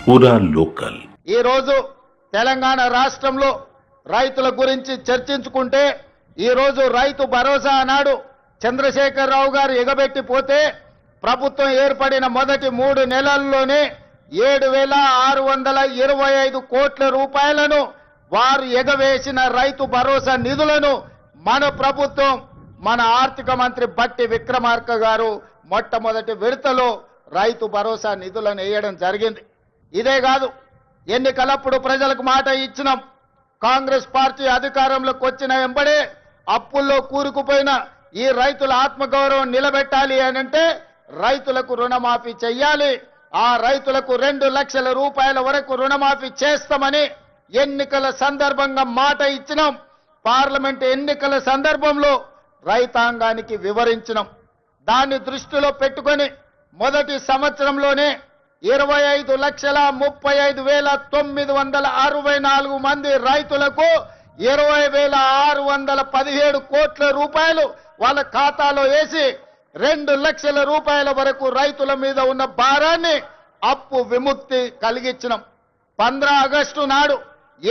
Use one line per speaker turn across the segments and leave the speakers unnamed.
పూరా లోకల్.
ఈ రోజు తెలంగాణ రాష్ట్రంలో రైతుల గురించి చర్చించుకుంటే ఈ రోజు రైతు భరోసా అన్నాడు చంద్రశేఖరరావు గారు ఎగబెట్టిపోతే ప్రభుత్వం ఏర్పడిన మొదటి 3 నెలల్లోనే 7,625 కోట్ల రూపాయలను వారు ఎగవేసిన రైతు భరోసా నిధులను మన ప్రభుత్వం మన ఆర్థిక మంత్రి బట్టి విక్రమార్క గారు మొట్టమొదటి విడతలో రైతు భరోసా నిధులను వేయడం జరిగింది. ఇదే కాదు, ఎన్నికలప్పుడు ప్రజలకు మాట ఇచ్చినాం. కాంగ్రెస్ పార్టీ అధికారంలోకి వచ్చిన వెంబడే అప్పుల్లో కూరుకుపోయిన ఈ రైతుల ఆత్మగౌరవం నిలబెట్టాలి అనంటే రైతులకు రుణమాఫీ చెయ్యాలి. ఆ రైతులకు 2 లక్షల రూపాయల వరకు రుణమాఫీ చేస్తామని ఎన్నికల సందర్భంగా మాట ఇచ్చినాం. పార్లమెంట్ ఎన్నికల సందర్భంలో రైతాంగానికి వివరించినాం. దాన్ని దృష్టిలో పెట్టుకొని మొదటి సంవత్సరంలోనే 25,35,964 మంది రైతులకు 20,617 కోట్ల రూపాయలు వాళ్ళ ఖాతాలో వేసి 2 లక్షల రూపాయల వరకు రైతుల మీద ఉన్న భారాన్ని అప్పు విముక్తి కలిగించినాం. 15 ఆగస్టు నాడు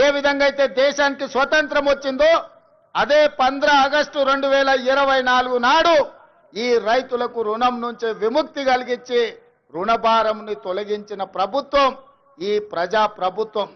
ఏ విధంగా అయితే దేశానికి స్వతంత్రం వచ్చిందో అదే 15 ఆగస్టు 2024 నాడు ఈ రైతులకు రుణం నుంచి విముక్తి కలిగించి రుణభారంని తొలగించిన ప్రభుత్వం ఈ ప్రజా ప్రభుత్వం.